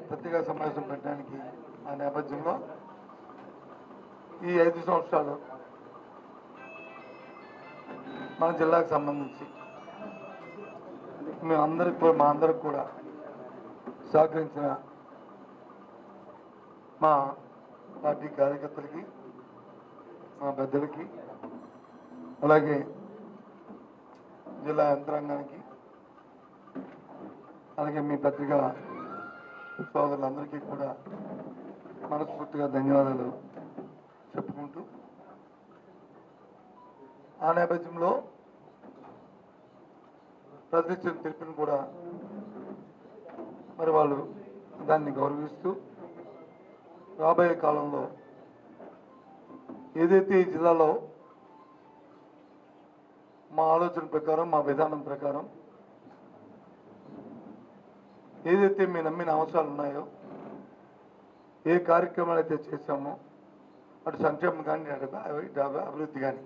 పత్రికా సమావేశం పెట్టడానికి ఆ నేపథ్యంలో ఈ 5 సంవత్సరాలు మన జిల్లాకు సంబంధించి మా అందరికి కూడా సహకరించిన మా పార్టీ కార్యకర్తలకి, మా పెద్దలకి, అలాగే జిల్లా యంత్రాంగానికి, అలాగే మీ పత్రికా సోదరులందరికీ కూడా మనస్ఫూర్తిగా ధన్యవాదాలు చెప్పుకుంటూ, ఆ నేపథ్యంలో ప్రతిష్ఠిత తీర్పును కూడా మరి వాళ్ళు దాన్ని గౌరవిస్తూ రాబోయే కాలంలో ఏదైతే ఈ జిల్లాలో మా ఆలోచన ప్రకారం, మా విధానం ప్రకారం ఏదైతే మీ నమ్మిన అవసరాలు ఉన్నాయో, ఏ కార్యక్రమాలు అయితే చేశామో, అటు సంక్షేమం కానీ అటు అభివృద్ధి కానీ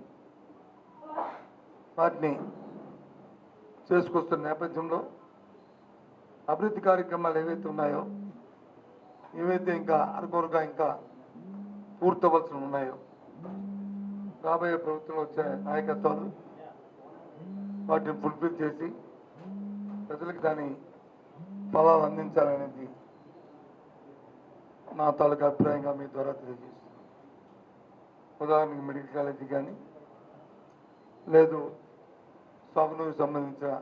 వాటిని చేసుకొస్తున్న నేపథ్యంలో అభివృద్ధి కార్యక్రమాలు ఏవైతే ఉన్నాయో, ఏవైతే ఇంకా అరకొరగా ఇంకా పూర్తవలసి ఉన్నాయో, రాబోయే ప్రభుత్వంలో వచ్చే నాయకత్వాలు వాటిని ఫుల్ఫిల్ చేసి ప్రజలకు దాని ఫలాలు అందించాలనేది నా తాలూకా అభిప్రాయంగా మీ ద్వారా తెలియజేస్తుంది. ఉదాహరణకి మెడికల్ కాలేజీ కానీ, లేదు సాగునీరుకు సంబంధించిన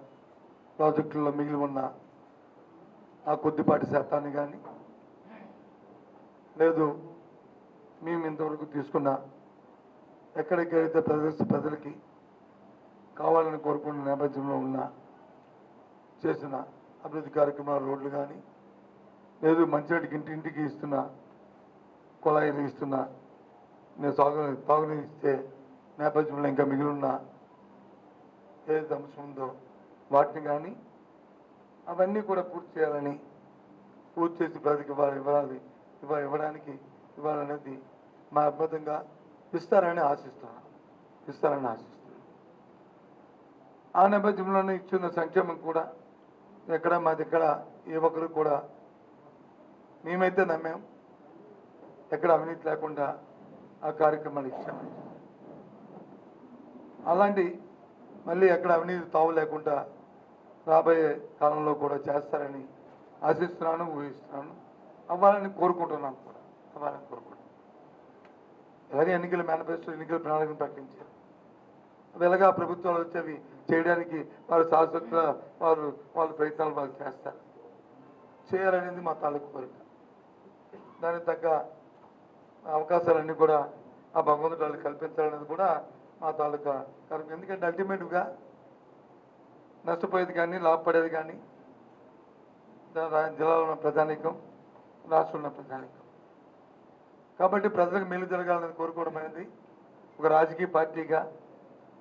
ప్రాజెక్టుల్లో మిగిలి ఉన్న ఆ కొద్దిపాటి శాతాన్ని కానీ, లేదు మేము ఇంతవరకు తీసుకున్న ఎక్కడికైతే ప్రజలకి కావాలని కోరుకున్న నేపథ్యంలో ఉన్న చేసిన అభివృద్ధి కార్యక్రమాల రోడ్లు కానీ, లేదు మంచినీటికి ఇంటింటికి ఇస్తున్న కుళాయిలు ఇస్తున్న నేను తాగునీరు ఇచ్చే నేపథ్యంలో ఇంకా మిగిలిన్న ఏదైతే అంశం ఉందో వాటిని కానీ అవన్నీ కూడా పూర్తి చేయాలని, పూర్తి చేసి ప్రజలకు ఇవ్వడానికి ఇవ్వాలనేది మా అద్భుతంగా ఇస్తారని ఆశిస్తున్నాను. ఆ నేపథ్యంలోనే ఇచ్చిన సంక్షేమం కూడా ఎక్కడ మా దగ్గర ఏ ఒక్కరు కూడా మేమైతే నమ్మాం, ఎక్కడ అవినీతి లేకుండా ఆ కార్యక్రమాలు ఇచ్చాము. అలాంటి మళ్ళీ ఎక్కడ అవినీతి తావు లేకుండా రాబోయే కాలంలో కూడా చేస్తారని ఆశిస్తున్నాను, ఊహిస్తున్నాను, అవ్వాలని కోరుకుంటున్నాను కూడా. అలాగే ఎన్నికల మేనిఫెస్టో, ఎన్నికల ప్రణాళికను ప్రకటించారు. అవి ఎలాగా ప్రభుత్వాలు వచ్చేవి చేయడానికి వారు శాశ్వతంగా వాళ్ళ ప్రయత్నాలు వాళ్ళు చేయాలనేది మా తాలూకు కోరిక. దానికి తగ్గ అవకాశాలన్నీ కూడా ఆ భగవంతుడు వాళ్ళు కల్పించాలనేది కూడా మా తాలూకా కరెక్ట్. ఎందుకంటే అల్టిమేట్గా నష్టపోయేది కానీ లాభపడేది కానీ జిల్లాలో ఉన్న ప్రజానీకం, రాష్ట్రంలో ఉన్న ప్రజానీకం. కాబట్టి ప్రజలకు మేలు జరగాలని కోరుకోవడం అనేది ఒక రాజకీయ పార్టీగా,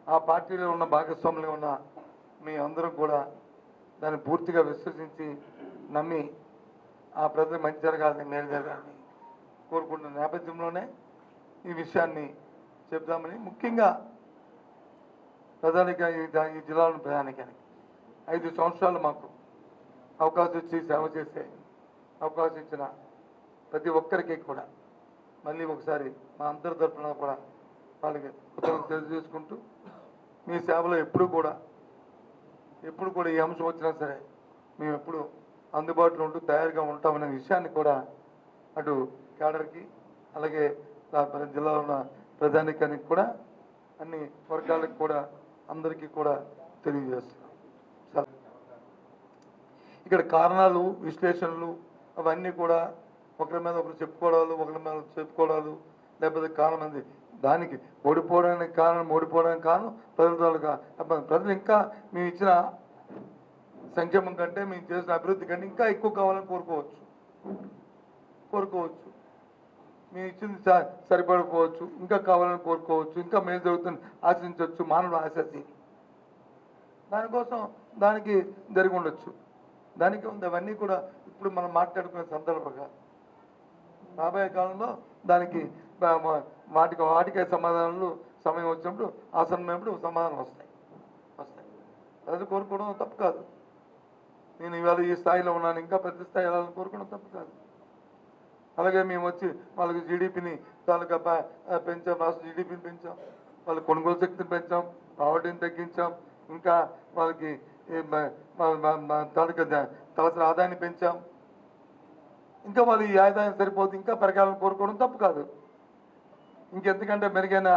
ఆ పార్టీలో ఉన్న భాగస్వాములుగా ఉన్న మీ అందరం కూడా దాన్ని పూర్తిగా విశ్వసించి నమ్మి ఆ ప్రజలకు మంచి జరగాలని, మేలు జరగాలని కోరుకుంటున్న నేపథ్యంలోనే ఈ విషయాన్ని చెప్దామని, ముఖ్యంగా ఈ జిల్లాలోని ప్రజానికానికి 5 సంవత్సరాలు మాకు అవకాశం ఇచ్చి సేవ చేసే అవకాశం ఇచ్చిన ప్రతి ఒక్కరికి కూడా మళ్ళీ ఒకసారి మా అందరి తరఫున కూడా వాళ్ళకి కృతజ్ఞతలు తెలియజేసుకుంటూ, మీ సేవలో ఎప్పుడు కూడా ఏ అంశం వచ్చినా సరే మేము ఎప్పుడు అందుబాటులో ఉంటూ తయారుగా ఉంటామనే విషయాన్ని కూడా అటు కేడర్కి, అలాగే జిల్లాలో ఉన్న ప్రజానీకానికి కూడా, అన్ని వర్గాలకు కూడా, అందరికీ కూడా తెలియజేస్తున్నాం. ఇక్కడ కారణాలు, విశ్లేషణలు అవన్నీ కూడా ఒకరి మీద ఒకరు చెప్పుకోవడాలు లేకపోతే కారణం అంది. దానికి ఓడిపోవడానికి కారణం ప్రజలు ఇంకా మేము ఇచ్చిన సంక్షేమం కంటే, మేము చేసిన అభివృద్ధి కంటే ఇంకా ఎక్కువ కావాలని కోరుకోవచ్చు. మేము ఇచ్చింది సరిపడిపోవచ్చు, ఇంకా కావాలని కోరుకోవచ్చు, ఇంకా మేలు జరుగుతుంది ఆశించవచ్చు. మానవుడు ఆశతి దానికి జరిగి ఉండొచ్చు. దానికి ఉంది. అవన్నీ కూడా ఇప్పుడు మనం మాట్లాడుకునే సందర్భంగా రాబోయే కాలంలో దానికి వాటికే సమాధానాలు సమయం వచ్చినప్పుడు, ఆసన్నమైనప్పుడు సమాధానం వస్తాయి. అది కోరుకోవడం తప్పు కాదు. నేను ఇవాళ ఈ స్థాయిలో ఉన్నాను, ఇంకా పెద్ద స్థాయి వెళ్ళాలని కోరుకోవడం తప్పు కాదు. అలాగే మేము వచ్చి వాళ్ళకి జీడిపిని తాలూకా పెంచాం, రాష్ట్ర జీడిపిని పెంచాం, వాళ్ళ కొనుగోలు శక్తిని పెంచాం, పావర్టీని తగ్గించాం, ఇంకా వాళ్ళకి తాలూకా తలసరి ఆదాయాన్ని పెంచాం. ఇంకా వాళ్ళు ఈ ఆదాయం సరిపోతే ఇంకా పెరగాలని కోరుకోవడం తప్పు కాదు. ఇంకెందుకంటే మెరుగైన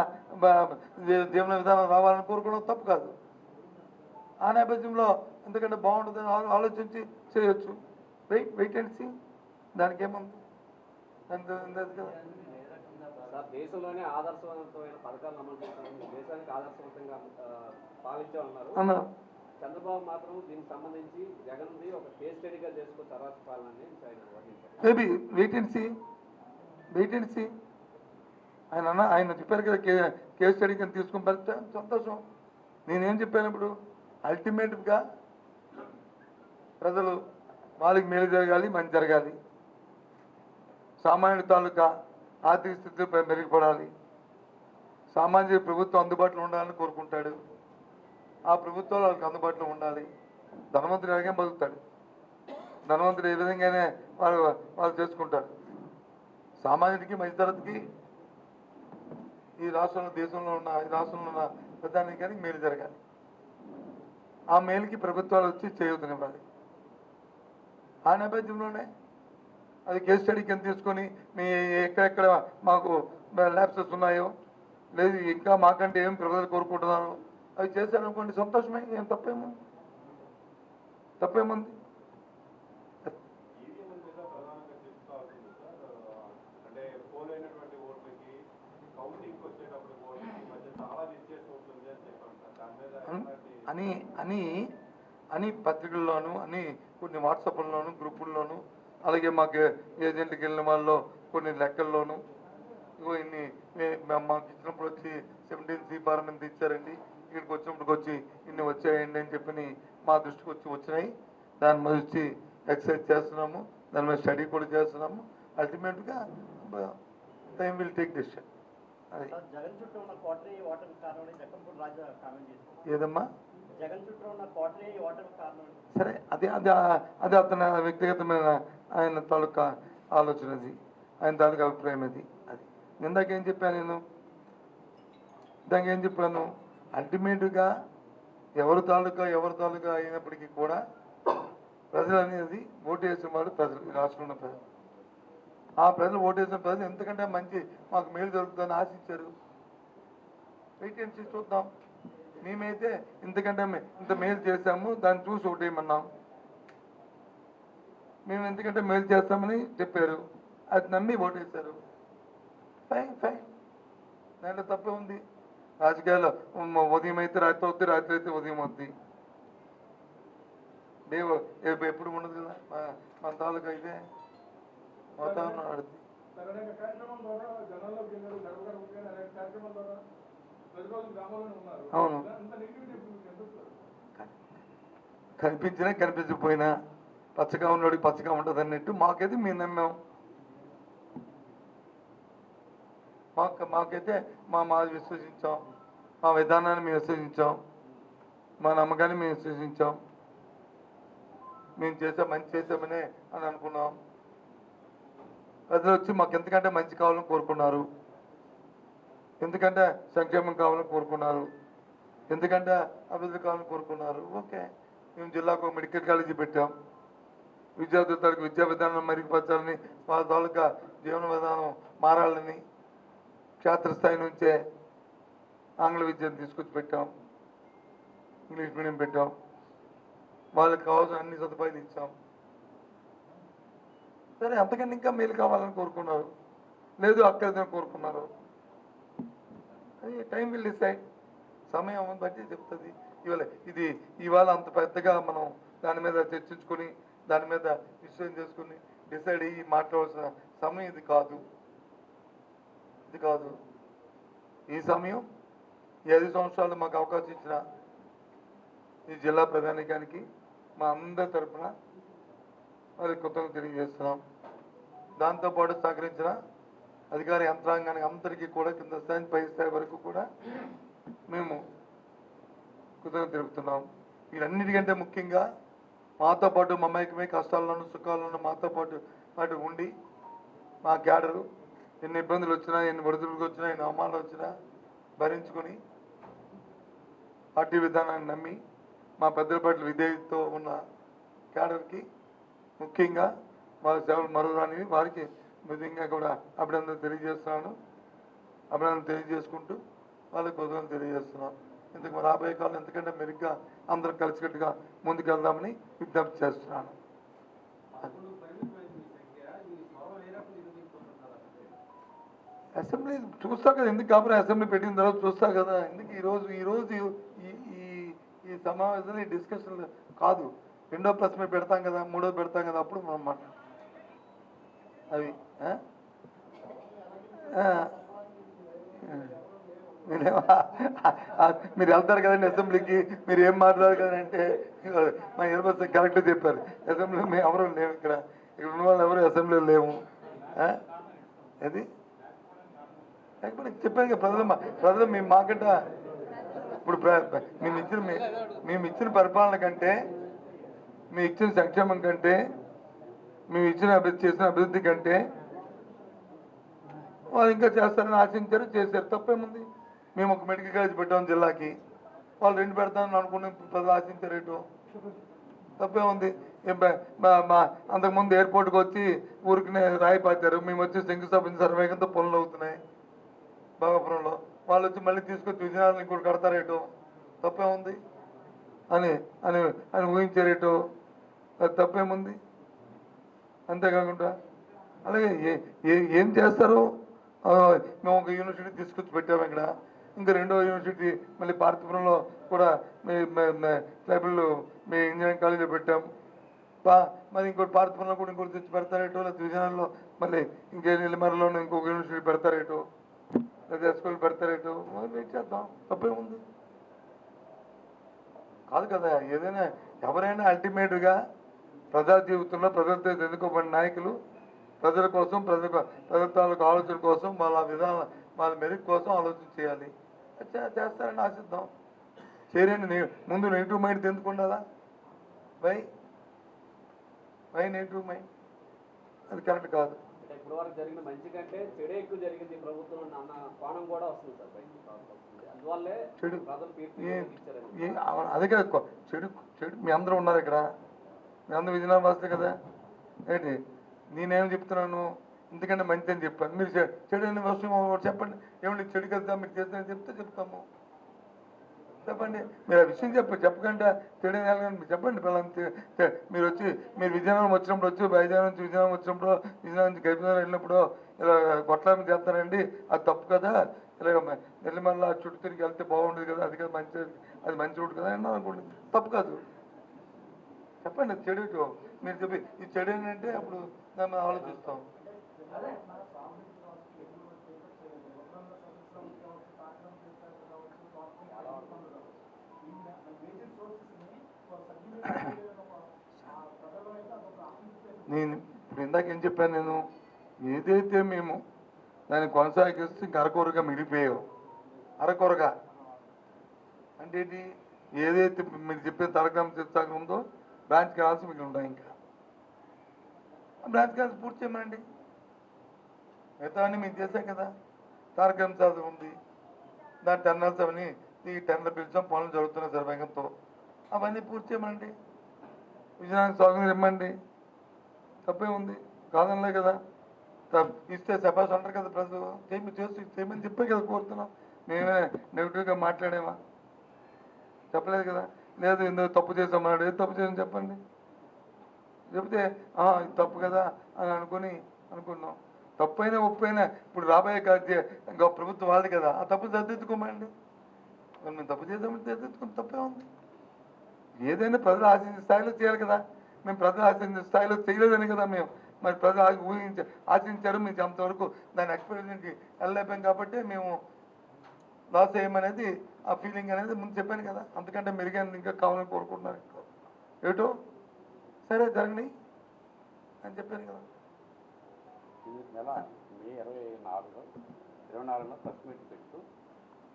జీవన విధానం రావాలని కోరుకోవడం తప్పు కాదు. ఆ నేపథ్యంలో ఎందుకంటే బాగుంటుందని ఆలోచించి చేయొచ్చు. వెయిట్ అండ్ సీ, దానికి ఏముంది కదా. దేశంలోనే ఆదర్శవంతమైన పథకాలను అమలు చేస్తామని, దేశానికి ఆదర్శవంతంగా పాలించామన్నారు. చంద్రబాబు మాత్రం దీనికి సంబంధించి జగన్ది ఒక కేస్ స్టడీగా చేసుకో తర్వాత పాలనని మేబీ వెయిట్ అండ్ సీ ఆయన చెప్పారు కదా, కేస్ స్టడీ కింద తీసుకుని పెడితే సంతోషం. నేనేం చెప్పాను ఇప్పుడు, అల్టిమేట్గా ప్రజలు వాళ్ళకి మేలు జరగాలి, మంచి జరగాలి, సామాన్యుడి తాలూకా ఆర్థిక స్థితి మెరుగుపడాలి, సామాజిక ప్రభుత్వం అందుబాటులో ఉండాలని కోరుకుంటాడు. ఆ ప్రభుత్వాలు వాళ్ళకి అందుబాటులో ఉండాలి. ధనవంతుడు ఎలాగే బతుకుతాడు, ధనవంతుడు ఏ విధంగానే వాళ్ళు చేసుకుంటారు. సామాన్యుడికి, మధ్యతరగతికి, ఈ రాష్ట్రంలో ఉన్న ప్రధానికానికి మేలు జరగాలి. ఆ మేలుకి ప్రభుత్వాలు వచ్చి చేయూతనివ్వాలి. ఆ నేపథ్యంలోనే అది కేస్ స్టడీ కింద తీసుకొని మీ ఎక్కడెక్కడ మాకు ల్యాబ్సెస్ ఉన్నాయో, లేదు ఇంకా మాకంటే ఏం ప్రజలు కోరుకుంటున్నారో అవి చేశారనుకోండి, సంతోషమే. ఏం తప్పేముంది? అని పత్రికల్లోనూ, అని కొన్ని వాట్సాప్ల్లోనూ, గ్రూపుల్లోనూ, అలాగే మాకు ఏజెంట్కి వెళ్ళిన వాళ్ళలో కొన్ని లెక్కల్లోనూ ఇన్ని మాకు ఇచ్చినప్పుడు వచ్చి 17C ఫారం ఎంత ఇచ్చారండి, ఇక్కడికి వచ్చినప్పుడు వచ్చి ఇన్ని వచ్చాయండి అని చెప్పి మా దృష్టికి వచ్చినాయి. దాని మీద వచ్చి ఎక్సర్సైజ్ చేస్తున్నాము, దాని మీద స్టడీ కూడా చేస్తున్నాము. అల్టిమేట్గా టైం విల్ టేక్ డెసిషన్. అది ఏదమ్మా సరే, అది అది అది అతని వ్యక్తిగతమైన ఆయన తాలూకా ఆలోచన, అది ఆయన తాలూకా అభిప్రాయం. అది ఇందాకేం చెప్పాను అల్టిమేట్గా ఎవరి తాలూకా అయినప్పటికీ కూడా ప్రజలు అనేది ఓటు వేసిన వాళ్ళు ప్రజలు, రాష్ట్రంలో ప్రజలు. ఆ ప్రజలు ఓటు వేసిన ప్రజలు ఎందుకంటే మంచి మాకు మేలు జరుగుతుందని ఆశించారు. వెయిట్ అండ్ సీ, చూద్దాం. మేమైతే ఇంత మేలు చేశాము, దాన్ని చూసి ఓటేయమన్నాం. మేము ఎందుకంటే మేలు చేస్తామని చెప్పారు, అది నమ్మి ఓటేశారు. ఫైన్, దాంట్లో తప్పే ఉంది. రాజకీయాల్లో ఉదయం అయితే రాత్రి అవుద్ది, రాత్రి అయితే ఉదయం అవుద్ది. ఎప్పుడు ఉండదు కదా మన తాలూకా. ఇదే వాతావరణం ఆడుద్ది. అవును, కనిపించినా కనిపించకపోయినా పచ్చగా ఉన్నోడికి పచ్చగా ఉంటుంది అన్నట్టు మాకైతే మేము నమ్మాం. మాకైతే మాది విశ్వసించాం, మా విధానాన్ని మేము విశ్వసించాం, మా నమ్మకాన్ని మేము విశ్వసించాం. మేము మంచి చేసామనే అని అనుకున్నాం. ప్రజలు వచ్చి మాకు ఎందుకంటే మంచి కావాలని కోరుకున్నారు, ఎందుకంటే సంక్షేమం కావాలని కోరుకున్నారు, ఎందుకంటే అభివృద్ధి కావాలని కోరుకున్నారు. ఓకే, మేము జిల్లాకు మెడికల్ కాలేజీ పెట్టాం. విద్యార్థుల తాలూకు విద్యా విధానం మెరుగుపరచాలని, వాళ్ళ తాలూకా జీవన విధానం మారాలని క్షేత్రస్థాయి నుంచే ఆంగ్ల విద్యను తీసుకొచ్చి పెట్టాం, ఇంగ్లీష్ మీడియం పెట్టాం. వాళ్ళకి కావాల్సిన అన్ని సదుపాయాలు ఇచ్చాం. సరే, అంతకన్నా ఇంకా మేలు కావాలని కోరుకున్నారు, లేదు అక్కడిదని కోరుకున్నారు. అది టైం విల్ డిసైడ్, సమయం బట్టి చెప్తుంది. ఇవాళ అంత పెద్దగా మనం దాని మీద చర్చించుకొని, దాని మీద విషయం చేసుకుని డిసైడ్ అయ్యి మాట్లాడాల్సిన సమయం ఇది కాదు. ఈ సమయం ఈ 5 సంవత్సరాలు మాకు అవకాశం ఇచ్చిన ఈ జిల్లా ప్రధానికానికి మా అందరి తరఫున మరి కృతజ్ఞతలు తెలియజేస్తున్నాం. దాంతోపాటు సహకరించిన అధికార యంత్రాంగానికి అందరికీ కూడా, కింద స్థాయి పై స్థాయి వరకు కూడా మేము కృతజ్ఞతలు తెలుపుతున్నాం. వీటన్నిటికంటే ముఖ్యంగా మాతో పాటు మమ్మల్ని కష్టాల్లోనూ సుఖాల్లోనూ మాతో పాటు ఉండి మా క్యాడరు ఎన్ని ఇబ్బందులు వచ్చినా ఎన్ని ఒడిదుడుకులు వచ్చినా ఎన్ని అవమానాలు వచ్చినా భరించుకొని పార్టీ విధానాన్ని నమ్మి మా పెద్దల పట్ల విధేయతతో ఉన్న క్యాడర్కి ముఖ్యంగా వాళ్ళ సేవలు మరువరానివి వారికి విధంగా కూడా అభినందన తెలియజేసుకుంటూ వాళ్ళకి ఉదయం తెలియజేస్తున్నాం. ఇందుకు రాబోయే కాలం ఎందుకంటే మెరుగ్గా అందరం కలిసికట్టుగా ముందుకెళ్దామని విజ్ఞప్తి చేస్తున్నాను. అసెంబ్లీ చూస్తా కదా, ఎందుకు కాబట్టి అసెంబ్లీ పెట్టిన తర్వాత చూస్తా కదా, ఎందుకు ఈరోజు ఈ సమావేశంలో ఈ డిస్కషన్ కాదు, 2వ ప్రెస్ మీట్ పెడతాం కదా, 3వ పెడతాం కదా, అప్పుడు మనం మాట్లాడతాం అవి. మీరు వెళ్తారు కదండి అసెంబ్లీకి, మీరు ఏం మాట్లాడారు కదంటే మా యూనివర్సిటీ కరెక్ట్గా చెప్పారు, అసెంబ్లీ మేము ఎవరు లేవు, ఇక్కడ ఉన్న వాళ్ళు ఎవరు అసెంబ్లీలో లేవు. అది లేకపోతే చెప్పాను కదా, ప్రజలు మేము మాకంట ఇప్పుడు మేము ఇచ్చిన పరిపాలన కంటే, మేము ఇచ్చిన సంక్షేమం కంటే, మేము ఇచ్చిన చేసిన అభివృద్ధి కంటే వాళ్ళు ఇంకా చేస్తారని ఆశించారు, చేశారు. తప్పేముంది? మేము ఒక మెడికల్ కాలేజ్ పెట్టాము జిల్లాకి, వాళ్ళు 2 పెడతామని అనుకుని ప్రజలు ఆశించారేటో తప్పేముంది? అంతకుముందు ఎయిర్పోర్ట్కి వచ్చి ఊరికి రాయి పాతారు, మేము వచ్చి శంకుస్థాపన సర్వేగంతో పనులు అవుతున్నాయి భోగాపురంలో, వాళ్ళు వచ్చి మళ్ళీ తీసుకొచ్చి విజయనగరం ఇంకోటి కడతారేటో తప్పేముంది అని అని అని ఊహించారేటో అది తప్పేముంది? అంతేకాకుండా అలాగే ఏం చేస్తారు? మేము ఒక యూనివర్సిటీ తీసుకొచ్చి పెట్టాము ఇక్కడ, ఇంకా 2వ యూనివర్సిటీ మళ్ళీ పార్తీపురంలో కూడా ట్రైబల్ ఇంజనీరింగ్ కాలేజీలో పెట్టాం. మరి ఇంకోటి పార్తీపురంలో కూడా ఇంకోటి తెచ్చి పెడతారేటో, లేదా విజయనగరంలో మళ్ళీ ఇంకే నెల్లిమరలోనూ ఇంకొక యూనివర్సిటీ పెడతారేటో, లేదా స్కూల్ పెడతారేటో వెయిట్ చేద్దాం. తప్పేముంది? కాదు కదా, ఏదైనా ఎవరైనా అల్టిమేట్గా ప్రజా జీవితంలో ప్రజలతో ఎన్నుకోబడిన నాయకులు ప్రజల కోసం, ప్రభుత్వాలకు ఆలోచన కోసం, వాళ్ళ మెరుగు కోసం ఆలోచన చేయాలి. చేస్తారని ఆశిద్దాం. చేయండి. ముందు నెగిటివ్ మైండ్ ఎందుకు ఉండాలా? Why negative mind? అది కరెక్ట్ కాదు. ఇప్పుడు వరకు జరిగిన మంచి కంటే చెడే ఎక్కువ జరిగింది ప్రభుత్వం అన్న కోణం కూడా వస్తుంది సార్. అందువల్లే చెడు అదే కదా, చెడు మీ అందరూ ఉన్నారు ఇక్కడ, మీ అందరూ విజయనగరం వాస్తే కదా. ఏంటి నేనేం చెప్తున్నాను, ఎందుకంటే మంచి అని చెప్పాను, మీరు చెడు అని వస్తువు చెప్పండి, ఏమంటే చెడు కదా మీరు చేస్తారని చెప్తాము. చెప్పండి, మీరు ఆ విషయం చెప్పకుండా చెడు మీరు చెప్పండి. మీరు వచ్చి మీరు విజయనగరం వచ్చినప్పుడు వచ్చి వైజాగ్ నుంచి విజయనగరం వచ్చినప్పుడు, విజయనగరం నుంచి గైపునగరం వెళ్ళినప్పుడు ఇలా కొట్ల మీద చేస్తారండి, అది తప్పు కదా, ఇలాగ నెల్లిమల్ల చుట్టూ తిరిగి వెళ్తే బాగుండదు కదా, అది కదా అది మంచి రూట్ కదా అన్నా అనుకోండి, తప్పు కాదు. చెప్పండి చెడు మీరు చెప్పి ఈ చెడు ఏంటంటే అప్పుడు దాన్ని ఆలోచిస్తాం. నేను ఇప్పుడు ఇందాక ఏం చెప్పాను, నేను ఏదైతే మేము దాన్ని కొనసాగిస్తూ ఇంక అరకొరగా మిగిలిపోయావు. అరకొరగా అంటే ఏంటి? ఏదైతే మీరు చెప్పిన తరగతి చిత్తాగ్రం ఉందో బ్రాంచ్ కావాల్సి మీకు ఉంటాయి, ఇంకా బ్రాంచ్ కావాల్సి పూర్తి చేయమండి. మిగతా అన్నీ మేము చేసాం కదా. తారకం చదువు ఉంది, దాని టెర్నల్స్ అవన్నీ ఈ టెర్నల్ పిలిచాం, పనులు జరుగుతున్నాయి సార్ వేగంతో, అవన్నీ పూర్తి చేయమండి. విజయనగరం స్వాగతం ఇవ్వండి, తప్పే ఉంది, కాదనలే కదా. ఇస్తే సభాస్ అంటారు కదా ప్రజలు, చేయమని చెప్పే కదా కోరుతున్నాం. మేమే నెగిటివ్గా మాట్లాడేమా? చెప్పలేదు కదా. లేదు ఎందుకు తప్పు చేసామన్నాడు, ఏది తప్పు చేసామని చెప్పండి. చెప్తే ఇది తప్పు కదా అని అనుకున్నాం. తప్పైనా ఒప్పైనా ఇప్పుడు రాబోయే ఇంకా ప్రభుత్వం వాళ్ళది కదా, ఆ తప్పు సర్దిద్దుకోమండి. మేము తప్పు చేసామంటే సర్దిద్దుకుని తప్పే ఉంది. ఏదైనా ప్రజలు ఆశించే స్థాయిలో చేయాలి కదా. మేము ప్రజలు ఆశించే స్థాయిలో చేయలేదని కదా మేము, మరి ప్రజలు ఆశించారు, మీకు అంతవరకు దాని ఎక్స్పీరియన్స్కి వెళ్ళలేపాం కాబట్టి మేము లాస్ అయ్యమనేది ఆ ఫీలింగ్ అనేది ముందు చెప్పాను కదా. అంతకంటే మెరుగైనది ఇంకా కావాలని కోరుకుంటున్నారు. ఏటో సరే జరగని అని చెప్పాను కదా. నెల మే 24లో ప్రెస్ మీట్ పెడుతూ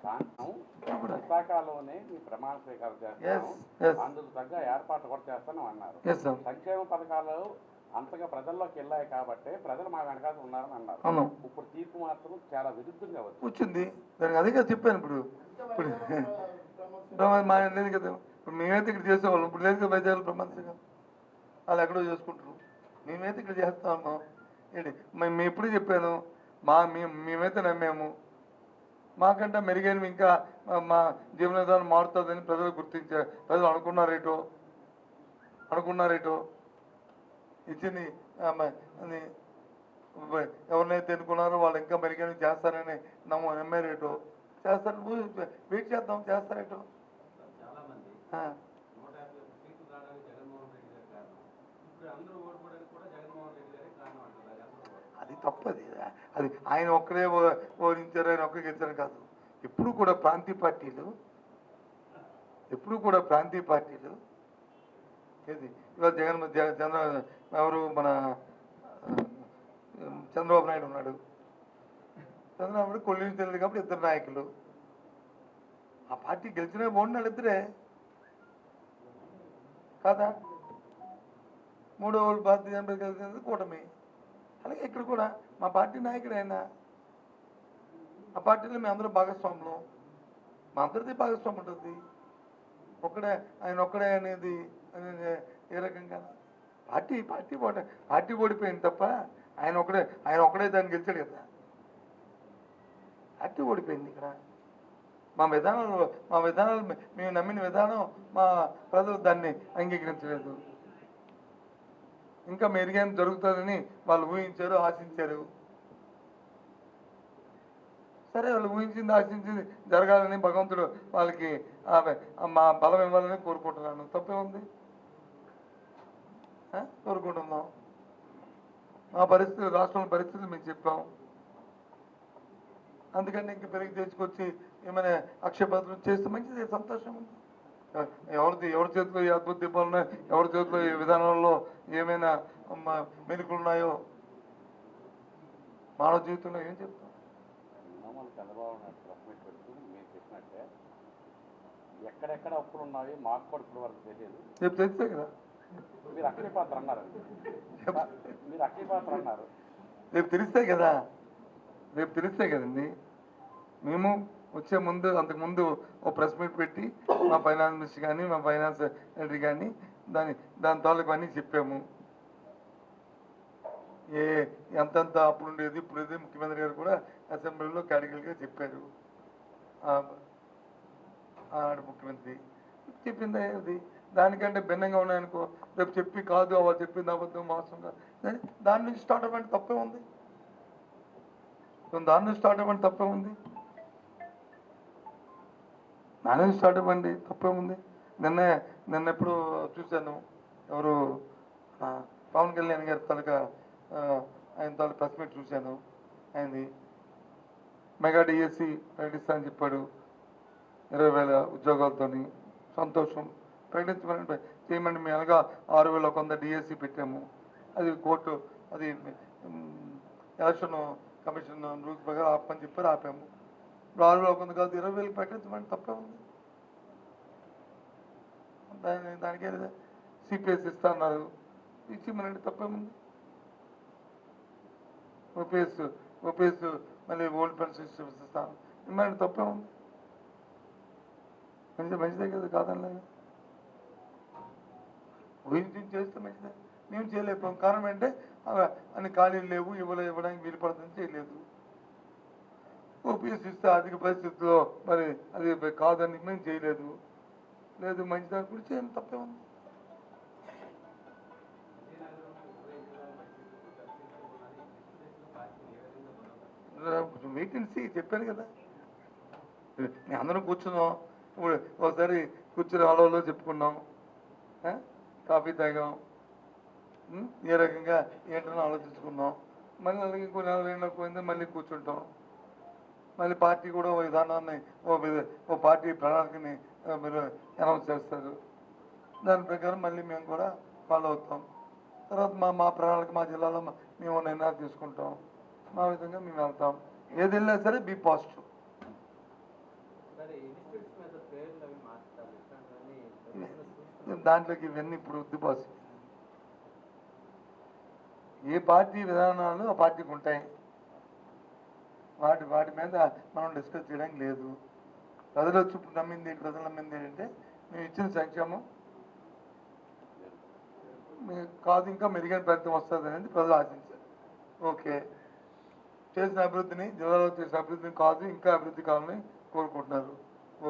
కారణం ఇప్పుడు విశాఖలోనే మీ ప్రమాణ స్వీకారం ఎస్ చేస్తాను, ఎస్ అందుకు తగ్గ ఏర్పాట్లు కూడా చేస్తాను అన్నారు. ఎస్ సార్ సంక్షేమ పథకాలు అంతగా ప్రజల్లోకి వెళ్ళాయి కాబట్టి ప్రజలు మా వెనకాల ఉన్నారని అన్నారు. అవును ఇప్పుడు తీర్పు మాత్రం చాలా విరుద్ధంగా వచ్చింది. వచ్చింది దానికి అదే కదా చెప్పాను. ఇప్పుడు మా లేదు కదా, ఇప్పుడు మేమైతే ఇక్కడ చేసేవాళ్ళం, ఇప్పుడు లేదు కదా వైద్యాలు ప్రమాదంగా వాళ్ళు ఎక్కడో చేసుకుంటారు, మేమైతే ఇక్కడ చేస్తా ఉన్నాం ఏంటి. మేము ఎప్పుడు చెప్పాను, మేమైతే నమ్మాము, మాకంటే మెరుగైనవి ఇంకా మా జీవన విధానం మారుతుందని ప్రజలు గుర్తించారు. ప్రజలు అనుకున్నారేటో ఇచ్చింది అది ఎవరినైతే ఎన్నుకున్నారో వాళ్ళు ఇంకా మెరుగైనవి చేస్తారని నమ్మారేటో చేస్తారు. వెయిట్ చేద్దాం, చేస్తారేటో. చాలా మంది 151 సీట్లు రావడానికి జగన్మోహన్ రెడ్డి గారి కారణం, ఇప్పుడు అందరూ ఓడిపోవడానికి కూడా జగన్మోహన్ రెడ్డి గారే కారణం అంటారు. అది తప్పది. అది ఆయన ఒక్కరే ఓడించారు, ఆయన ఒక్కరికి గెలిచారు కాదు. ఎప్పుడు కూడా ప్రాంతీయ పార్టీలు ఏది ఇవాళ చంద్ర ఎవరు మన చంద్రబాబు నాయుడు ఉన్నాడు, చంద్రబాబు నాయుడు కొల్లి తెలియదు కాబట్టి ఇద్దరు నాయకులు. ఆ పార్టీ గెలిచిన బాగున్నాడు ఇద్దరే కాదా. మూడో భారతీయ జనతా కలిసినది కూటమి. అలాగే ఇక్కడ కూడా మా పార్టీ నాయకుడు ఆయన, ఆ పార్టీలో మేము అందరూ భాగస్వాములు, మా అందరిది భాగస్వామి ఉంటుంది. ఆయన ఒక్కడే అనేది ఏ రకంగా పార్టీ ఓడిపోయింది తప్ప ఆయన ఒక్కడే దాన్ని గెలిచాడు కదా. పార్టీ ఓడిపోయింది. ఇక్కడ మా విధానాలు మేము నమ్మిన విధానం మా ప్రజలు దాన్ని అంగీకరించలేదు. ఇంకా మెరుగైన జరుగుతుందని వాళ్ళు ఊహించారు, ఆశించారు. సరే, వాళ్ళు ఊహించింది ఆశించింది జరగాలని భగవంతుడు వాళ్ళకి మా బలం ఇవ్వాలని కోరుకుంటున్నాను. తప్పే ఉంది, కోరుకుంటున్నాం. మా పరిస్థితులు, రాష్ట్రంలో పరిస్థితులు మీకు చెప్పాం. అందుకని ఇంక పెరిగి తెచ్చుకొచ్చి ఏమైనా అక్షయపాత్రం చేస్తే మంచిది, సంతోషం ఉంది. ఎవరి చేతిలో ఏ అద్భుత దీపాలు ఉన్నాయో, ఎవరి చేతిలో ఏ విధానాల్లో ఏమైనా మెరుకులున్నాయో మానవ జీవితంలో ఏం చెప్తాం. చంద్రబాబు నాయుడు ప్రెస్ మీట్ పెడుతూ మీరు చెప్పినట్టే ఎక్కడెక్కడ అప్పులు ఉన్నాయో మాకు కూడా ఇప్పుడు వరకు తెలియదు. రేపు తెలిస్తే కదా, మీరు అక్షయ పాత్ర అన్నారు. రేపు తెలిస్తే కదండి. మేము వచ్చే ముందు అంతకుముందు ఓ ప్రెస్ మీట్ పెట్టి మా ఫైనాన్స్ మినిస్టర్ కానీ మా ఫైనాన్స్ సెక్రటరీ కానీ దాని తాలూకు అన్నీ చెప్పాము. ఎంతంత అప్పుడు ఉండేది, ఇప్పుడు ముఖ్యమంత్రి గారు కూడా అసెంబ్లీలో కేటగిరీగా చెప్పారు. ముఖ్యమంత్రి చెప్పింది అది దానికంటే భిన్నంగా ఉన్నాయనుకో, రేపు చెప్పి కాదు వాళ్ళు చెప్పింది అబద్ధం మోసంగా, దాని నుంచి స్టార్ట్ అవ్వండి, తప్పే ఉంది. దాని నుంచి స్టార్ట్ అవ్వండి, తప్పే ఉంది. దాని నుంచి స్టార్ట్ అవ్వండి, తప్పే ఉంది. నిన్న ఎప్పుడు చూశాను, ఎవరు పవన్ కళ్యాణ్ గారి తాలూకా ఆయన తాలూకా ప్రెస్ మీట్ చూశాను. ఆయనది మెగా డిఎస్సి ప్రకటిస్తా అని చెప్పాడు, 20,000 ఉద్యోగాలతోని. సంతోషం, ప్రకటించమని చేయమండి. మేము అనగా 6,100 డిఎస్సి పెట్టాము. అది కోర్టు అది ఎలక్షన్ కమిషన్ రూల్స్ ప్రకారం ఆపమని చెప్పారు, ఆపాము. ఇప్పుడు 6,100 కాదు 20,000 ప్రకటించమని తప్పే ఉంది. దానికే సిపిఎస్ ఇస్తా అన్నారు, ఇచ్చిమనండి, తప్పేముంది. ఓపీఎస్ మళ్ళీ ఓల్డ్ పెన్షన్ ఇస్తాను ఇమ్మనండి, తప్పే ఉంది. మంచిదే కదా, కాదని ఊహించి చేస్తే మంచిదే. మేము చేయలేకపోయాం. కారణం ఏంటంటే అన్ని ఖాళీలు లేవు, ఇవ్వడానికి వీలు పడుతుంది, చేయలేదు. ఓపీఎస్ ఇస్తే ఆర్థిక పరిస్థితుల్లో మరి అది కాదని మేము చేయలేదు. లేదు మంచిదాని గురించి ఏం తప్పే ఉంది. వేకెన్సీ చెప్పాను కదా, మేము అందరం కూర్చున్నాం. ఇప్పుడు ఒకసారి కూర్చుని ఆలోలో చెప్పుకున్నాం, కాఫీ తాగాం, ఏ రకంగా ఏంటని ఆలోచించుకున్నాం. మళ్ళీ అలాగే ఇంకో 4 ఏళ్ళకి పోయింది, మళ్ళీ కూర్చుంటాం. మళ్ళీ పార్టీ కూడా ఓ విధానాన్ని ఓ పార్టీ ప్రణాళికని మీరు అనౌన్స్ చేస్తారు. దాని ప్రకారం మళ్ళీ మేము కూడా ఫాలో అవుతాం. తర్వాత మా ప్రణాళిక మా జిల్లాలో మేము నిర్ణయాలు తీసుకుంటాం. మా విధంగా మేము వెళ్తాం. ఏది వెళ్ళినా సరే బీ పాజిటివ్. దాంట్లోకి ఇవన్నీ ఇప్పుడు ఉద్దిపోసి ఏ పార్టీ విధానాలు ఆ పార్టీకి ఉంటాయి, వాటి మీద మనం డిస్కస్ చేయడానికి లేదు. ప్రజలు వచ్చి ఇప్పుడు ప్రజలు నమ్మింది ఏంటంటే మేము ఇచ్చిన సంక్షేమం కాదు, ఇంకా మెరుగైన ఫలితం వస్తుంది అనేది ప్రజలు ఆశించారు. ఓకే, చేసిన అభివృద్ధిని, జిల్లాలో చేసిన అభివృద్ధిని కాదు ఇంకా అభివృద్ధి కావాలని కోరుకుంటున్నారు.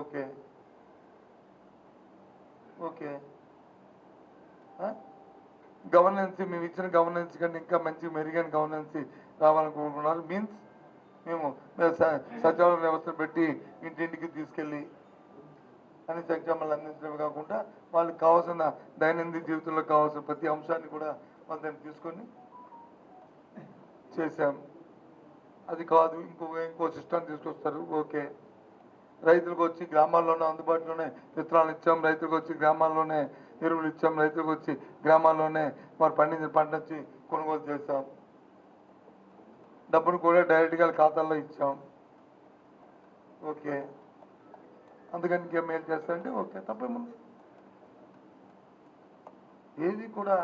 ఓకే ఓకే గవర్నెన్స్, మేము ఇచ్చిన గవర్నెన్స్ కంటే ఇంకా మంచి మెరుగైన గవర్నెన్స్ రావాలని కోరుకున్నారు. మీన్స్ మేము సచివాలయ వ్యవస్థ పెట్టి ఇంటింటికి తీసుకెళ్ళి అన్ని సంక్షేమాలు అందించడమే కాకుండా వాళ్ళకి కావాల్సిన దైనందిన జీవితంలో కావాల్సిన ప్రతి అంశాన్ని కూడా వాళ్ళని తీసుకొని చేశాం. అది కాదు ఇంకో సిస్టమ్ తీసుకొస్తారు. ఓకే, రైతులకు వచ్చి గ్రామాల్లోనే అందుబాటులోనే విత్తనాలు ఇచ్చాం, రైతులకు వచ్చి గ్రామాల్లోనే ఎరువులు ఇచ్చాం, రైతులకు వచ్చి గ్రామాల్లోనే వారు పండించిన పంట వచ్చి కొనుగోలు చేస్తాం, డబ్బును కూడా డైరెక్ట్గా ఖాతాల్లో ఇచ్చాం. ఓకే, అందుకని ఇంకేం మేలు చేస్తారంటే ఓకే, తప్పేముంది. ఏది కూడా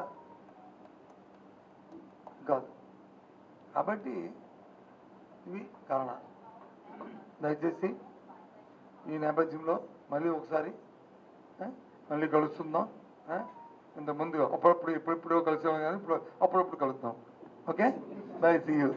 కాదు. కాబట్టి ఇవి కారణాలు. దయచేసి ఈ నేపథ్యంలో మళ్ళీ ఒకసారి మళ్ళీ కలుస్తుందాం. ఇంతకుముందు అప్పుడప్పుడు ఎప్పుడెప్పుడో కలిసేవాం కానీ ఇప్పుడు అప్పుడప్పుడు కలుద్దాం. Okay, bye, see you.